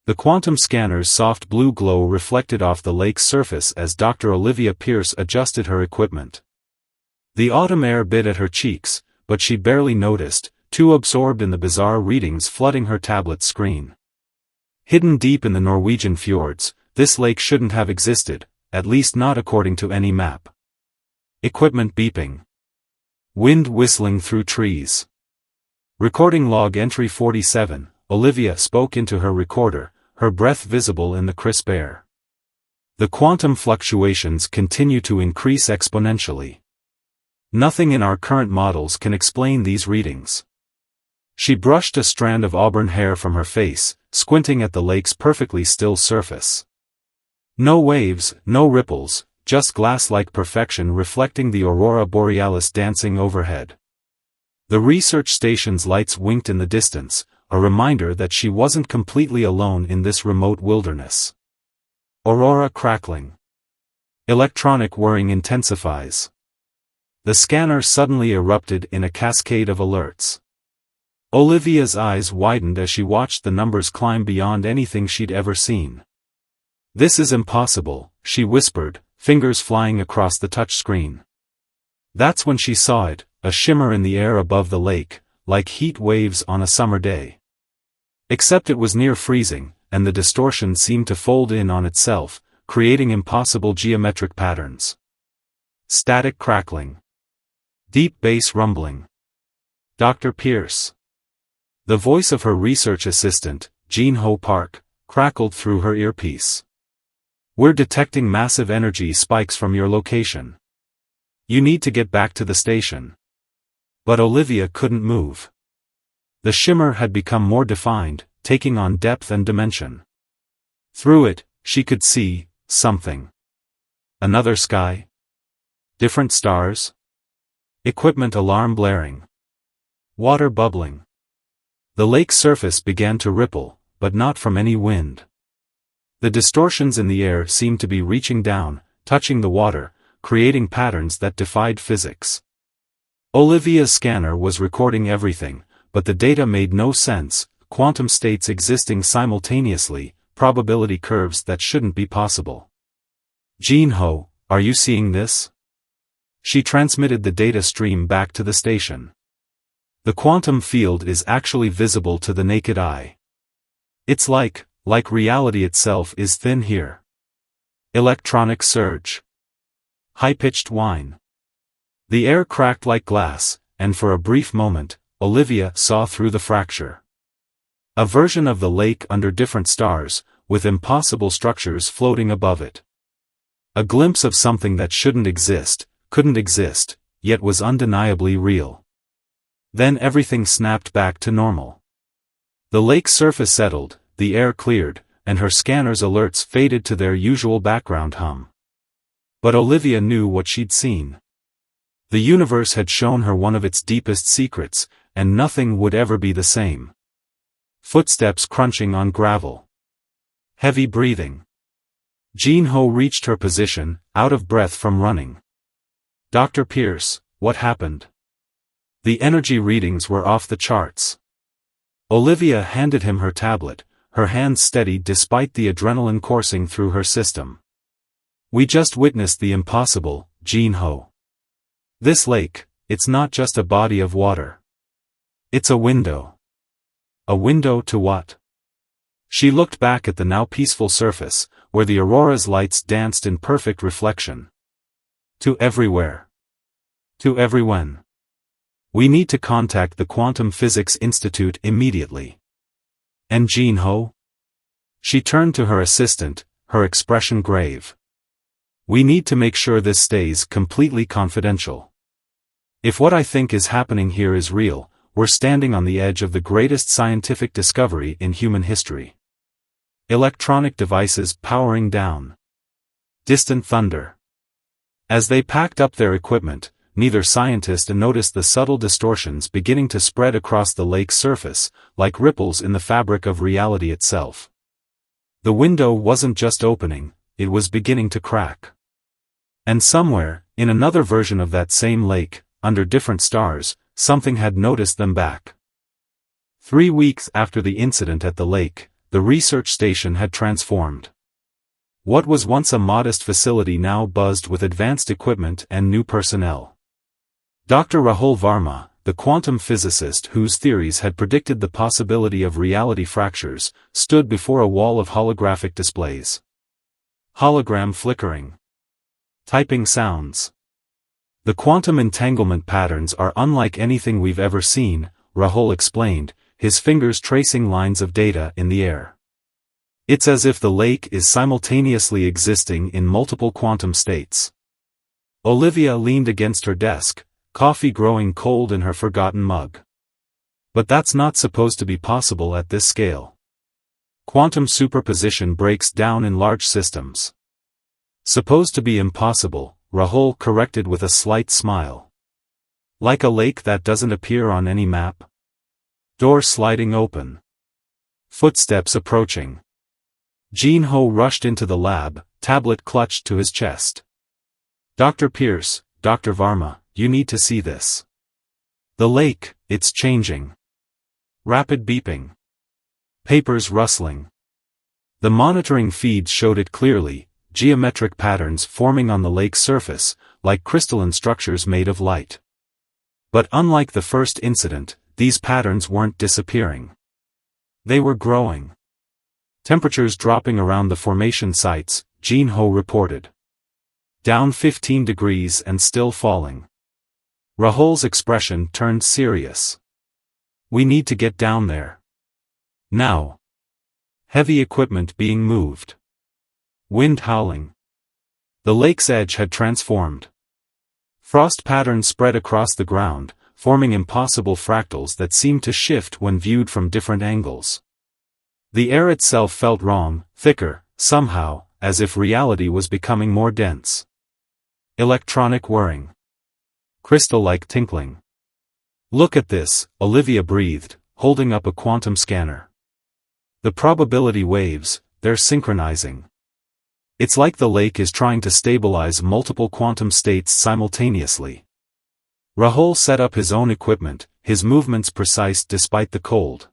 The quantum scanner's soft blue glow reflected off the lake's surface as Dr. Olivia Pierce adjusted her equipment. The autumn air bit at her cheeks, but she barely noticed, too absorbed in the bizarre readings flooding her tablet screen. Hidden deep in the Norwegian fjords, this lake shouldn't have existed, at least not according to any map. Equipment beeping. Wind whistling through trees. Recording log entry 47, Olivia spoke into her recorder, her breath visible in the crisp air. The quantum fluctuations continue to increase exponentially. Nothing in our current models can explain these readings. She brushed a strand of auburn hair from her face, squinting at the lake's perfectly still surface. No waves, no ripples, just glass-like perfection reflecting the aurora borealis dancing overhead. The research station's lights winked in the distance, a reminder that she wasn't completely alone in this remote wilderness. Aurora crackling. Electronic whirring intensifies. The scanner suddenly erupted in a cascade of alerts. Olivia's eyes widened as she watched the numbers climb beyond anything she'd ever seen. "This is impossible," she whispered, fingers flying across the touchscreen. That's when she saw it, a shimmer in the air above the lake, like heat waves on a summer day. Except it was near freezing, and the distortion seemed to fold in on itself, creating impossible geometric patterns. Static crackling. Deep bass rumbling. Dr. Pierce. The voice of her research assistant, Jean-Ho Park, crackled through her earpiece. "We're detecting massive energy spikes from your location. You need to get back to the station." But Olivia couldn't move. The shimmer had become more defined, taking on depth and dimension. Through it, she could see something. Another sky? Different stars? Equipment alarm blaring. Water bubbling. The lake's surface began to ripple, but not from any wind. The distortions in the air seemed to be reaching down, touching the water, creating patterns that defied physics. Olivia's scanner was recording everything, but the data made no sense, quantum states existing simultaneously, probability curves that shouldn't be possible. "Jean-Ho, are you seeing this?" She transmitted the data stream back to the station. "The quantum field is actually visible to the naked eye. It's like reality itself is thin here." Electronic surge. High-pitched whine. The air cracked like glass, and for a brief moment, Olivia saw through the fracture. A version of the lake under different stars, with impossible structures floating above it. A glimpse of something that shouldn't exist, couldn't exist, yet was undeniably real. Then everything snapped back to normal. The lake's surface settled, the air cleared, and her scanner's alerts faded to their usual background hum. But Olivia knew what she'd seen. The universe had shown her one of its deepest secrets, and nothing would ever be the same. Footsteps crunching on gravel. Heavy breathing. Jean-Ho reached her position, out of breath from running. "Dr. Pierce, what happened?" The energy readings were off the charts. Olivia handed him her tablet, her hands steady despite the adrenaline coursing through her system. "We just witnessed the impossible, Jean-Ho. This lake, it's not just a body of water. It's a window." A window to what? She looked back at the now peaceful surface, where the aurora's lights danced in perfect reflection. "To everywhere. To everyone. We need to contact the Quantum Physics Institute immediately." "And Jean-Ho?" She turned to her assistant, her expression grave. "We need to make sure this stays completely confidential. If what I think is happening here is real, we're standing on the edge of the greatest scientific discovery in human history." Electronic devices powering down. Distant thunder. As they packed up their equipment, neither scientist noticed the subtle distortions beginning to spread across the lake's surface, like ripples in the fabric of reality itself. The window wasn't just opening, it was beginning to crack. And somewhere, in another version of that same lake, under different stars, something had noticed them back. 3 weeks after the incident at the lake, the research station had transformed. What was once a modest facility now buzzed with advanced equipment and new personnel. Dr. Rahul Varma, the quantum physicist whose theories had predicted the possibility of reality fractures, stood before a wall of holographic displays. Hologram flickering. Typing sounds. The quantum entanglement patterns are unlike anything we've ever seen, Rahul explained, his fingers tracing lines of data in the air. It's as if the lake is simultaneously existing in multiple quantum states. Olivia leaned against her desk, coffee growing cold in her forgotten mug. But that's not supposed to be possible at this scale. Quantum superposition breaks down in large systems. Supposed to be impossible, Rahul corrected with a slight smile. Like a lake that doesn't appear on any map. Door sliding open. Footsteps approaching. Jin-Ho rushed into the lab, tablet clutched to his chest. Dr. Pierce, Dr. Varma, you need to see this. The lake, it's changing. Rapid beeping. Papers rustling. The monitoring feeds showed it clearly, geometric patterns forming on the lake's surface, like crystalline structures made of light. But unlike the first incident, these patterns weren't disappearing. They were growing. Temperatures dropping around the formation sites, Jin-Ho reported. Down 15 degrees and still falling. Rahul's expression turned serious. We need to get down there. Now. Heavy equipment being moved. Wind howling. The lake's edge had transformed. Frost patterns spread across the ground, forming impossible fractals that seemed to shift when viewed from different angles. The air itself felt wrong, thicker, somehow, as if reality was becoming more dense. Electronic whirring. Crystal-like tinkling. Look at this, Olivia breathed, holding up a quantum scanner. The probability waves, they're synchronizing. It's like the lake is trying to stabilize multiple quantum states simultaneously. Rahul set up his own equipment, his movements precise despite the cold.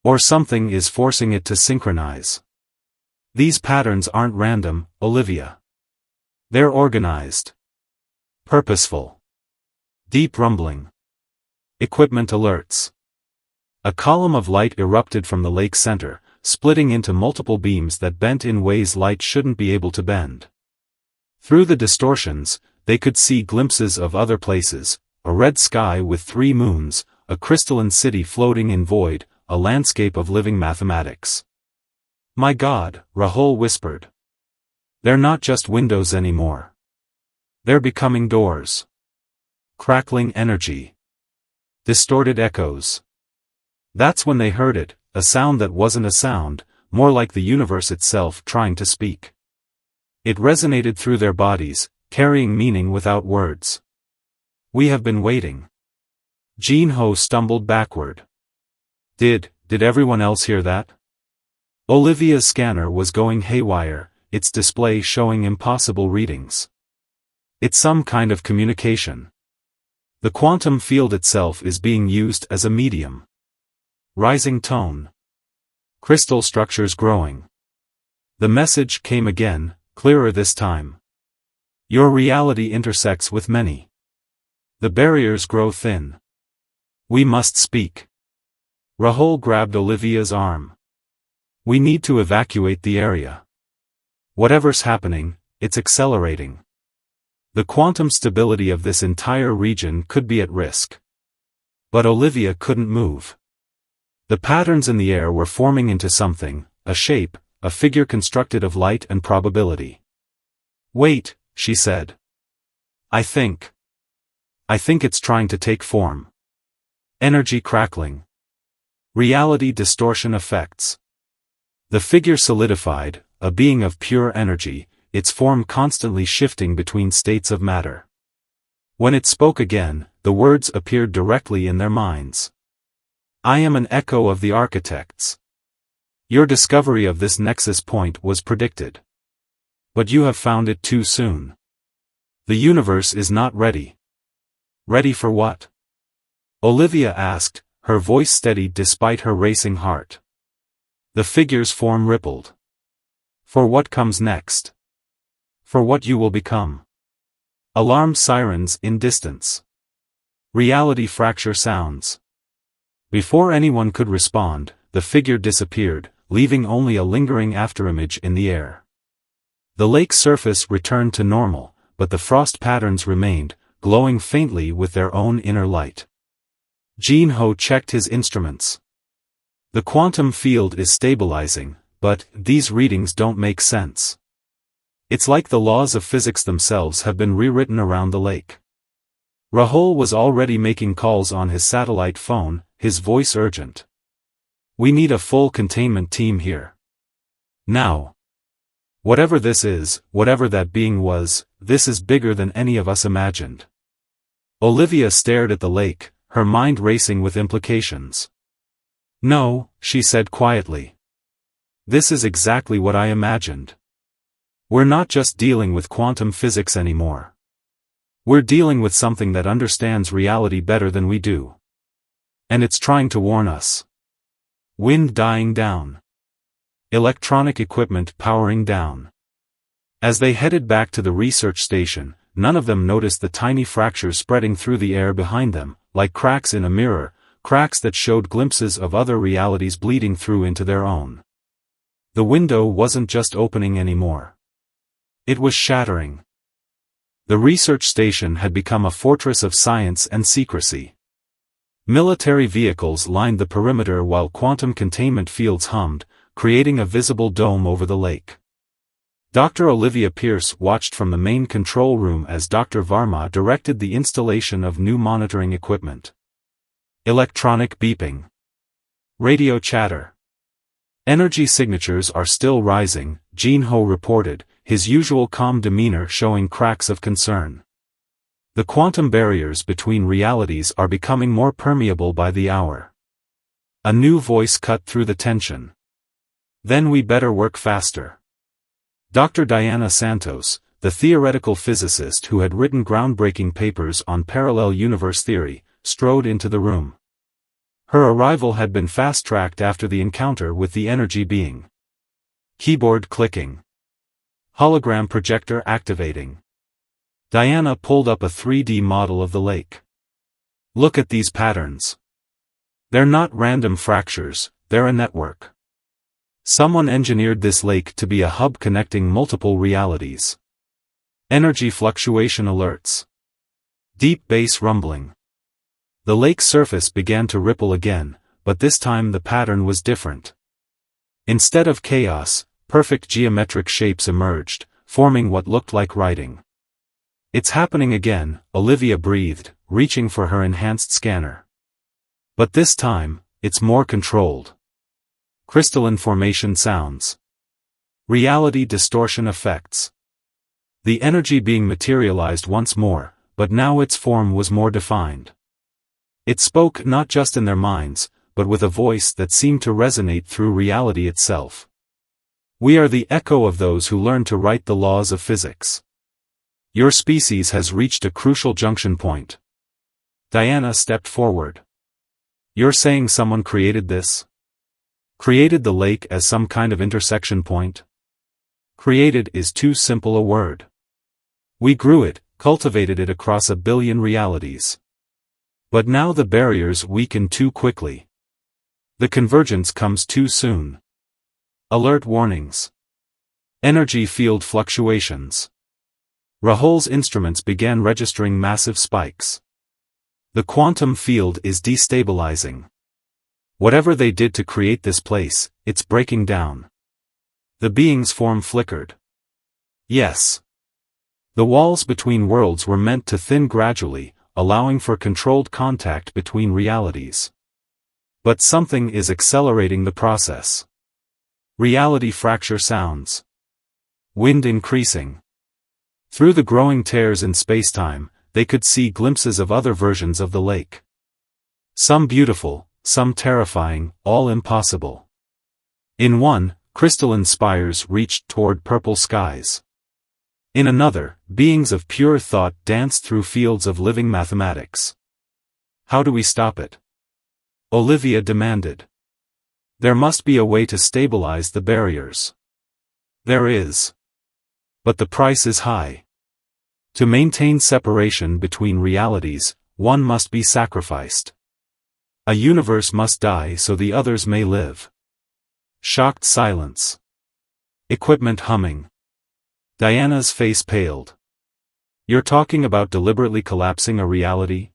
Or something is forcing it to synchronize. These patterns aren't random, Olivia. They're organized. Purposeful. Deep rumbling. Equipment alerts. A column of light erupted from the lake's center, splitting into multiple beams that bent in ways light shouldn't be able to bend. Through the distortions, they could see glimpses of other places, a red sky with 3 moons, a crystalline city floating in void, a landscape of living mathematics. My God, Rahul whispered. They're not just windows anymore. They're becoming doors. Crackling energy. Distorted echoes. That's when they heard it, a sound that wasn't a sound, more like the universe itself trying to speak. It resonated through their bodies, carrying meaning without words. We have been waiting. Jin-Ho stumbled backward. Did everyone else hear that? Olivia's scanner was going haywire, its display showing impossible readings. It's some kind of communication. The quantum field itself is being used as a medium. Rising tone. Crystal structures growing. The message came again, clearer this time. Your reality intersects with many. The barriers grow thin. We must speak. Rahul grabbed Olivia's arm. We need to evacuate the area. Whatever's happening, it's accelerating. The quantum stability of this entire region could be at risk. But Olivia couldn't move. The patterns in the air were forming into something, a shape, a figure constructed of light and probability. Wait, she said. I think it's trying to take form. Energy crackling. Reality distortion effects. The figure solidified, a being of pure energy, its form constantly shifting between states of matter. When it spoke again, the words appeared directly in their minds. I am an echo of the architects. Your discovery of this nexus point was predicted. But you have found it too soon. The universe is not ready. Ready for what? Olivia asked, her voice steady despite her racing heart. The figure's form rippled. For what comes next? For what you will become. Alarm sirens in distance. Reality fracture sounds. Before anyone could respond, the figure disappeared, leaving only a lingering afterimage in the air. The lake's surface returned to normal, but the frost patterns remained, glowing faintly with their own inner light. Jin-Ho checked his instruments. The quantum field is stabilizing, but these readings don't make sense. It's like the laws of physics themselves have been rewritten around the lake. Rahul was already making calls on his satellite phone, his voice urgent. We need a full containment team here. Now. Whatever this is, whatever that being was, this is bigger than any of us imagined. Olivia stared at the lake, her mind racing with implications. No, she said quietly. This is exactly what I imagined. We're not just dealing with quantum physics anymore. We're dealing with something that understands reality better than we do. And it's trying to warn us. Wind dying down. Electronic equipment powering down. As they headed back to the research station, none of them noticed the tiny fractures spreading through the air behind them, like cracks in a mirror, cracks that showed glimpses of other realities bleeding through into their own. The window wasn't just opening anymore. It was shattering. The research station had become a fortress of science and secrecy. Military vehicles lined the perimeter while quantum containment fields hummed, creating a visible dome over the lake. Dr. Olivia Pierce watched from the main control room as Dr. Varma directed the installation of new monitoring equipment. Electronic beeping. Radio chatter. Energy signatures are still rising, Jin-Ho reported, his usual calm demeanor showing cracks of concern. The quantum barriers between realities are becoming more permeable by the hour. A new voice cut through the tension. Then we better work faster. Dr. Diana Santos, the theoretical physicist who had written groundbreaking papers on parallel universe theory, strode into the room. Her arrival had been fast-tracked after the encounter with the energy being. Keyboard clicking. Hologram projector activating. Diana pulled up a 3D model of the lake. Look at these patterns. They're not random fractures, they're a network. Someone engineered this lake to be a hub connecting multiple realities. Energy fluctuation alerts. Deep bass rumbling. The lake's surface began to ripple again, but this time the pattern was different. Instead of chaos, perfect geometric shapes emerged, forming what looked like writing. It's happening again, Olivia breathed, reaching for her enhanced scanner. But this time, it's more controlled. Crystalline formation sounds. Reality distortion effects. The energy being materialized once more, but now its form was more defined. It spoke not just in their minds, but with a voice that seemed to resonate through reality itself. We are the echo of those who learned to write the laws of physics. Your species has reached a crucial junction point. Diana stepped forward. You're saying someone created this? Created the lake as some kind of intersection point? Created is too simple a word. We grew it, cultivated it across a billion realities. But now the barriers weaken too quickly. The convergence comes too soon. Alert warnings. Energy field fluctuations. Rahul's instruments began registering massive spikes. The quantum field is destabilizing. Whatever they did to create this place, it's breaking down. The being's form flickered. Yes. The walls between worlds were meant to thin gradually, allowing for controlled contact between realities. But something is accelerating the process. Reality fracture sounds. Wind increasing. Through the growing tears in spacetime, they could see glimpses of other versions of the lake. Some beautiful, some terrifying, all impossible. In one, crystalline spires reached toward purple skies. In another, beings of pure thought danced through fields of living mathematics. How do we stop it? Olivia demanded. There must be a way to stabilize the barriers. There is. But the price is high. To maintain separation between realities, one must be sacrificed. A universe must die so the others may live. Shocked silence. Equipment humming. Diana's face paled. You're talking about deliberately collapsing a reality?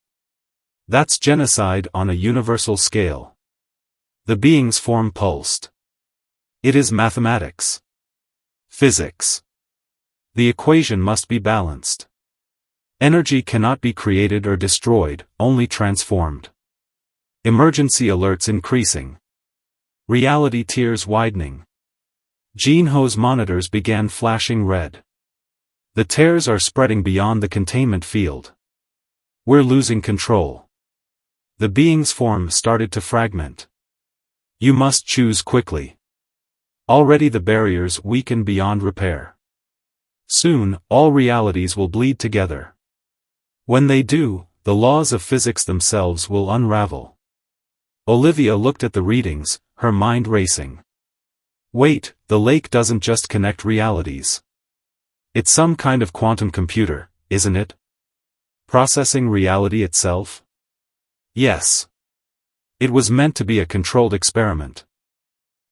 That's genocide on a universal scale. The being's form pulsed. It is mathematics. Physics. The equation must be balanced. Energy cannot be created or destroyed, only transformed. Emergency alerts increasing. Reality tiers widening. Jinho's monitors began flashing red. The tears are spreading beyond the containment field. We're losing control. The being's form started to fragment. You must choose quickly. Already the barriers weaken beyond repair. Soon, all realities will bleed together. When they do, the laws of physics themselves will unravel. Olivia looked at the readings, her mind racing. Wait, the lake doesn't just connect realities. It's some kind of quantum computer, isn't it? Processing reality itself? Yes. It was meant to be a controlled experiment.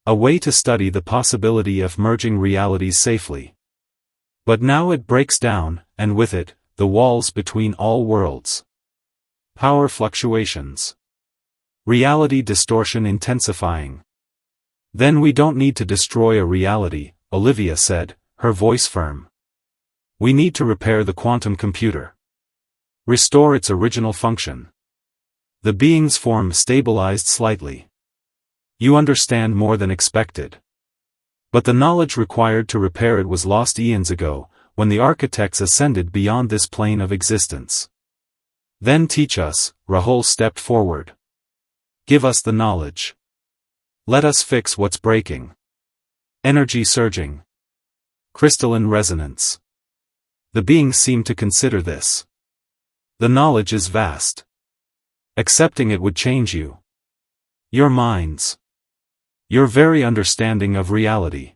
A way to study the possibility of merging realities safely. But now it breaks down, and with it, the walls between all worlds. Power fluctuations. Reality distortion intensifying. Then we don't need to destroy a reality, Olivia said, her voice firm. We need to repair the quantum computer. Restore its original function. The being's form stabilized slightly. You understand more than expected. But the knowledge required to repair it was lost eons ago, when the architects ascended beyond this plane of existence. Then teach us, Rahul stepped forward. Give us the knowledge. Let us fix what's breaking. Energy surging. Crystalline resonance. The beings seem to consider this. The knowledge is vast. Accepting it would change you. Your minds. Your very understanding of reality.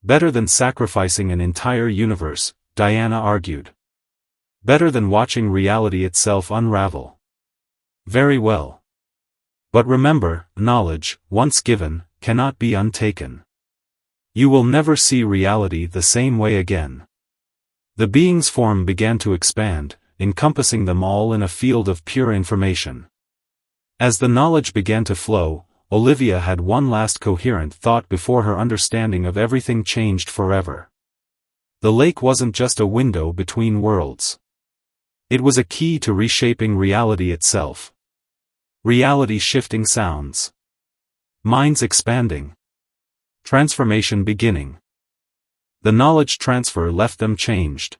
Better than sacrificing an entire universe, Diana argued. Better than watching reality itself unravel. Very well. But remember, knowledge, once given, cannot be untaken. You will never see reality the same way again. The being's form began to expand, encompassing them all in a field of pure information. As the knowledge began to flow, Olivia had one last coherent thought before her understanding of everything changed forever. The lake wasn't just a window between worlds. It was a key to reshaping reality itself. Reality shifting sounds. Minds expanding. Transformation beginning. The knowledge transfer left them changed.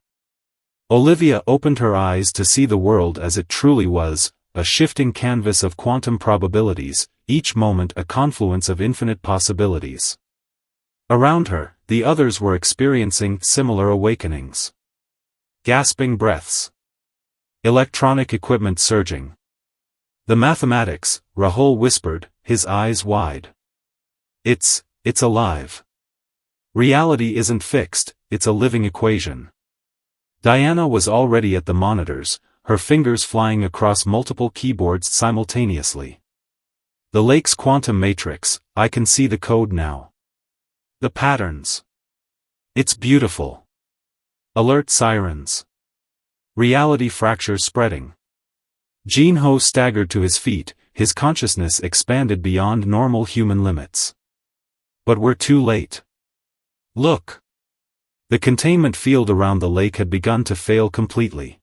Olivia opened her eyes to see the world as it truly was, a shifting canvas of quantum probabilities, each moment a confluence of infinite possibilities. Around her, the others were experiencing similar awakenings. Gasping breaths. Electronic equipment surging. The mathematics, Rahul whispered, his eyes wide. It's alive. Reality isn't fixed, it's a living equation. Diana was already at the monitors, her fingers flying across multiple keyboards simultaneously. The lake's quantum matrix, I can see the code now. The patterns. It's beautiful. Alert sirens. Reality fractures spreading. Jinho staggered to his feet, his consciousness expanded beyond normal human limits. But we're too late. Look. The containment field around the lake had begun to fail completely.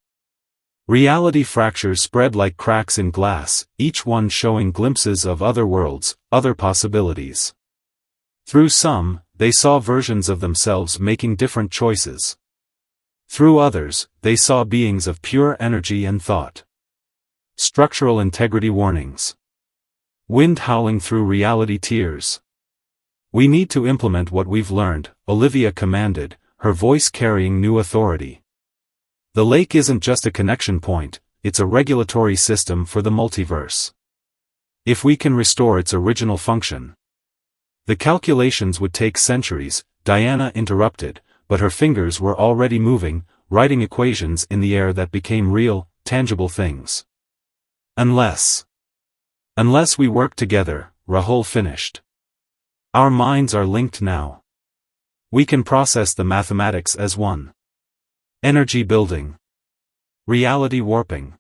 Reality fractures spread like cracks in glass, each one showing glimpses of other worlds, other possibilities. Through some, they saw versions of themselves making different choices. Through others, they saw beings of pure energy and thought. Structural integrity warnings. Wind howling through reality tiers. We need to implement what we've learned, Olivia commanded, her voice carrying new authority. The lake isn't just a connection point, it's a regulatory system for the multiverse. If we can restore its original function, The calculations would take centuries, Diana interrupted, but her fingers were already moving, writing equations in the air that became real, tangible things. Unless we work together, Rahul finished. Our minds are linked now. We can process the mathematics as one. Energy building. Reality warping.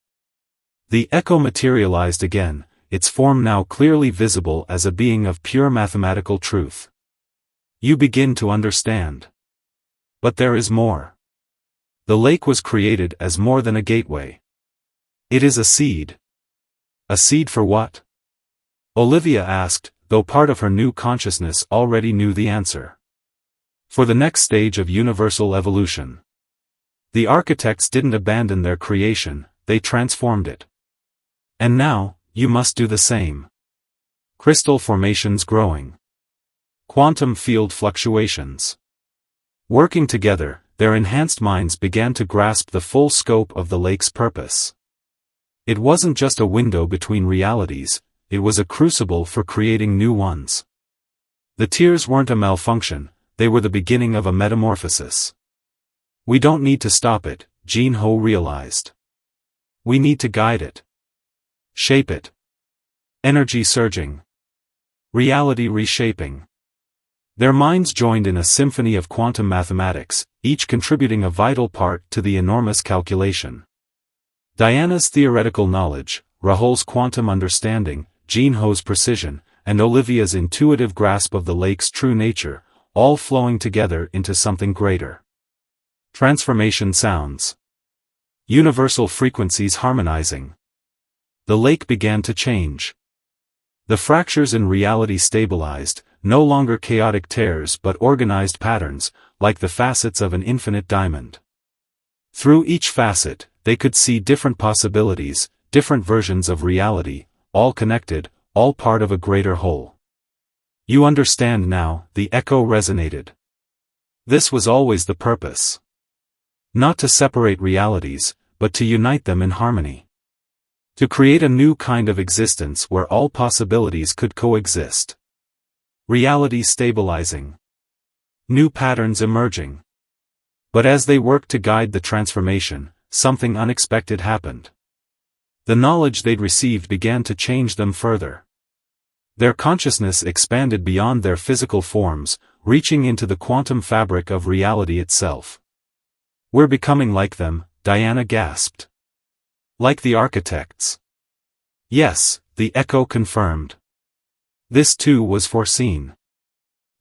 The echo materialized again, its form now clearly visible as a being of pure mathematical truth. You begin to understand. But there is more. The lake was created as more than a gateway. It is a seed. A seed for what? Olivia asked, though part of her new consciousness already knew the answer. For the next stage of universal evolution. The architects didn't abandon their creation, they transformed it. And now, you must do the same. Crystal formations growing. Quantum field fluctuations. Working together, their enhanced minds began to grasp the full scope of the lake's purpose. It wasn't just a window between realities, it was a crucible for creating new ones. The tears weren't a malfunction, they were the beginning of a metamorphosis. We don't need to stop it, Jean Ho realized. We need to guide it. Shape it. Energy surging. Reality reshaping. Their minds joined in a symphony of quantum mathematics, each contributing a vital part to the enormous calculation. Diana's theoretical knowledge, Rahul's quantum understanding, Jean Ho's precision, and Olivia's intuitive grasp of the lake's true nature, all flowing together into something greater. Transformation sounds. Universal frequencies harmonizing. The lake began to change. The fractures in reality stabilized, no longer chaotic tears but organized patterns, like the facets of an infinite diamond. Through each facet, they could see different possibilities, different versions of reality, all connected, all part of a greater whole. You understand now, the echo resonated. This was always the purpose. Not to separate realities, but to unite them in harmony. To create a new kind of existence where all possibilities could coexist. Reality stabilizing. New patterns emerging. But as they worked to guide the transformation, something unexpected happened. The knowledge they'd received began to change them further. Their consciousness expanded beyond their physical forms, reaching into the quantum fabric of reality itself. We're becoming like them, Diana gasped. Like the architects. Yes, the echo confirmed. This too was foreseen.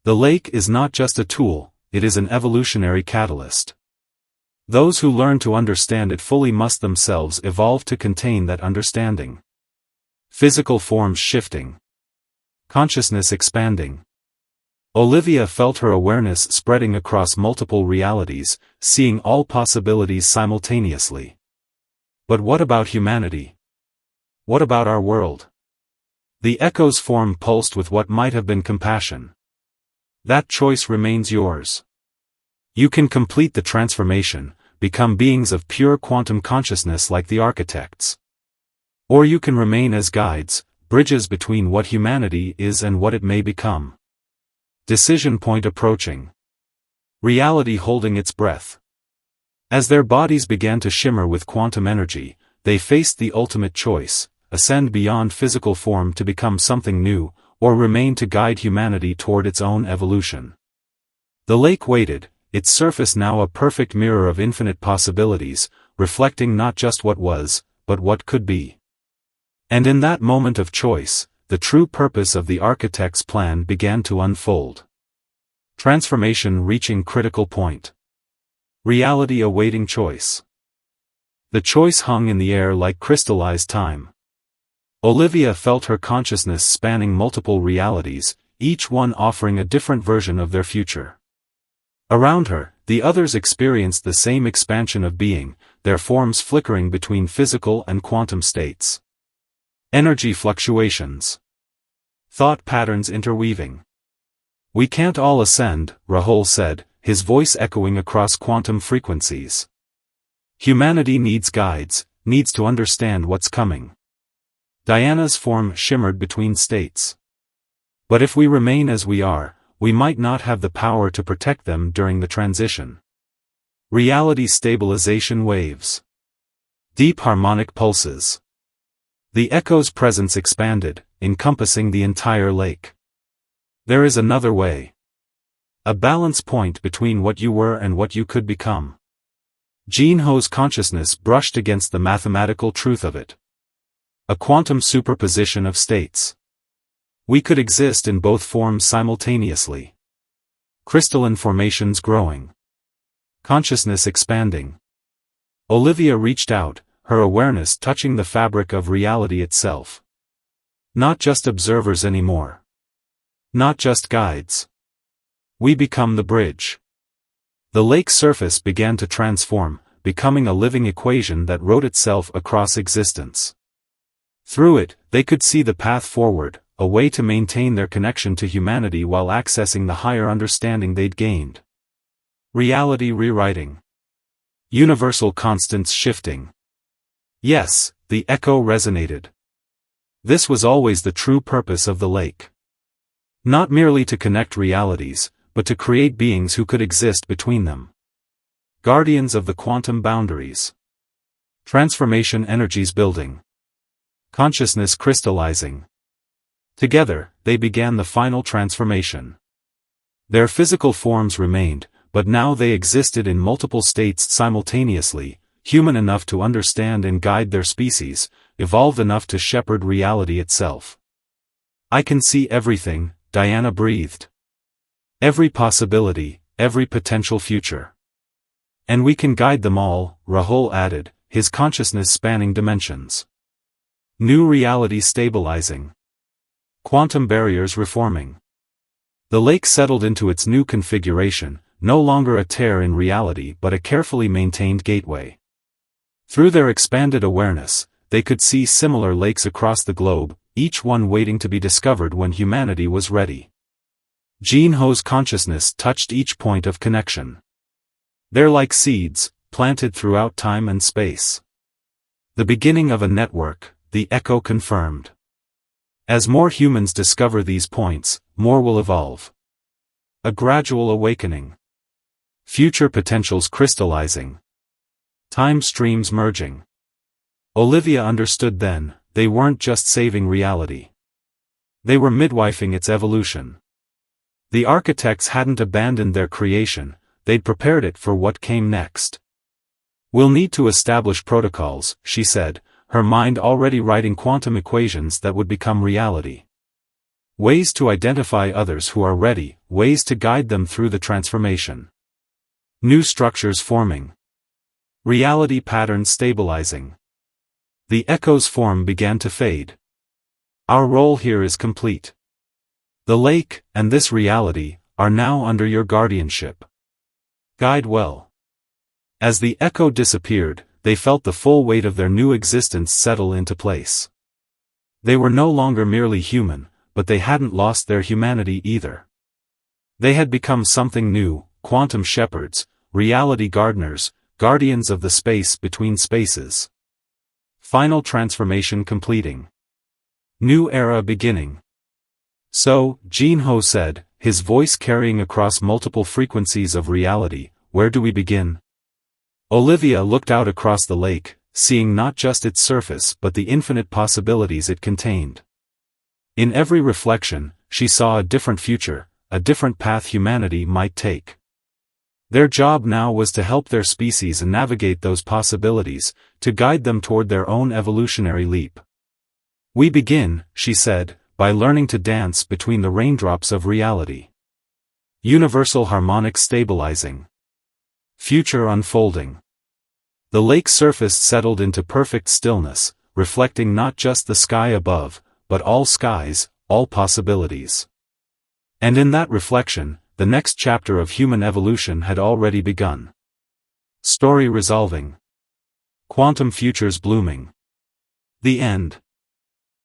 The lake is not just a tool, it is an evolutionary catalyst. Those who learn to understand it fully must themselves evolve to contain that understanding. Physical forms shifting. Consciousness expanding. Olivia felt her awareness spreading across multiple realities, seeing all possibilities simultaneously. But what about humanity? What about our world? The echo's form pulsed with what might have been compassion. That choice remains yours. You can complete the transformation, become beings of pure quantum consciousness like the architects. Or you can remain as guides, bridges between what humanity is and what it may become. Decision point approaching. Reality holding its breath. As their bodies began to shimmer with quantum energy, they faced the ultimate choice: ascend beyond physical form to become something new, or remain to guide humanity toward its own evolution. The lake waited, its surface now a perfect mirror of infinite possibilities, reflecting not just what was, but what could be. And in that moment of choice, the true purpose of the architect's plan began to unfold. Transformation reaching critical point. Reality awaiting choice. The choice hung in the air like crystallized time. Olivia felt her consciousness spanning multiple realities, each one offering a different version of their future. Around her, the others experienced the same expansion of being, their forms flickering between physical and quantum states. Energy fluctuations. Thought patterns interweaving. We can't all ascend, Rahul said, his voice echoing across quantum frequencies. Humanity needs guides, needs to understand what's coming. Diana's form shimmered between states. But if we remain as we are, we might not have the power to protect them during the transition. Reality stabilization waves. Deep harmonic pulses. The echo's presence expanded, encompassing the entire lake. There is another way. A balance point between what you were and what you could become. Jin-Ho's consciousness brushed against the mathematical truth of it. A quantum superposition of states. We could exist in both forms simultaneously. Crystalline formations growing. Consciousness expanding. Olivia reached out, her awareness touching the fabric of reality itself. Not just observers anymore. Not just guides. We become the bridge. The lake's surface began to transform, becoming a living equation that wrote itself across existence. Through it, they could see the path forward, a way to maintain their connection to humanity while accessing the higher understanding they'd gained. Reality rewriting. Universal constants shifting. Yes, the echo resonated. This was always the true purpose of the lake. Not merely to connect realities, but to create beings who could exist between them. Guardians of the quantum boundaries. Transformation energies building. Consciousness crystallizing. Together, they began the final transformation. Their physical forms remained, but now they existed in multiple states simultaneously, human enough to understand and guide their species, evolved enough to shepherd reality itself. I can see everything, Diana breathed. Every possibility, every potential future. And we can guide them all, Rahul added, his consciousness spanning dimensions. New reality stabilizing. Quantum barriers reforming. The lake settled into its new configuration, no longer a tear in reality but a carefully maintained gateway. Through their expanded awareness, they could see similar lakes across the globe, each one waiting to be discovered when humanity was ready. Jin-Ho's consciousness touched each point of connection. They're like seeds, planted throughout time and space. The beginning of a network, the echo confirmed. As more humans discover these points, more will evolve. A gradual awakening. Future potentials crystallizing. Time streams merging. Olivia understood then, they weren't just saving reality. They were midwifing its evolution. The architects hadn't abandoned their creation, they'd prepared it for what came next. We'll need to establish protocols, she said, her mind already writing quantum equations that would become reality. Ways to identify others who are ready, ways to guide them through the transformation. New structures forming. Reality patterns stabilizing. The echo's form began to fade. Our role here is complete. The lake, and this reality, are now under your guardianship. Guide well. As the echo disappeared, they felt the full weight of their new existence settle into place. They were no longer merely human, but they hadn't lost their humanity either. They had become something new, quantum shepherds, reality gardeners, guardians of the space between spaces. Final transformation completing. New era beginning. So, Jin-Ho said, his voice carrying across multiple frequencies of reality, where do we begin? Olivia looked out across the lake, seeing not just its surface but the infinite possibilities it contained. In every reflection, she saw a different future, a different path humanity might take. Their job now was to help their species navigate those possibilities, to guide them toward their own evolutionary leap. We begin, she said, by learning to dance between the raindrops of reality. Universal harmonic stabilizing. Future unfolding. The lake's surface settled into perfect stillness, reflecting not just the sky above, but all skies, all possibilities. And in that reflection, the next chapter of human evolution had already begun. Story resolving. Quantum futures blooming. The end.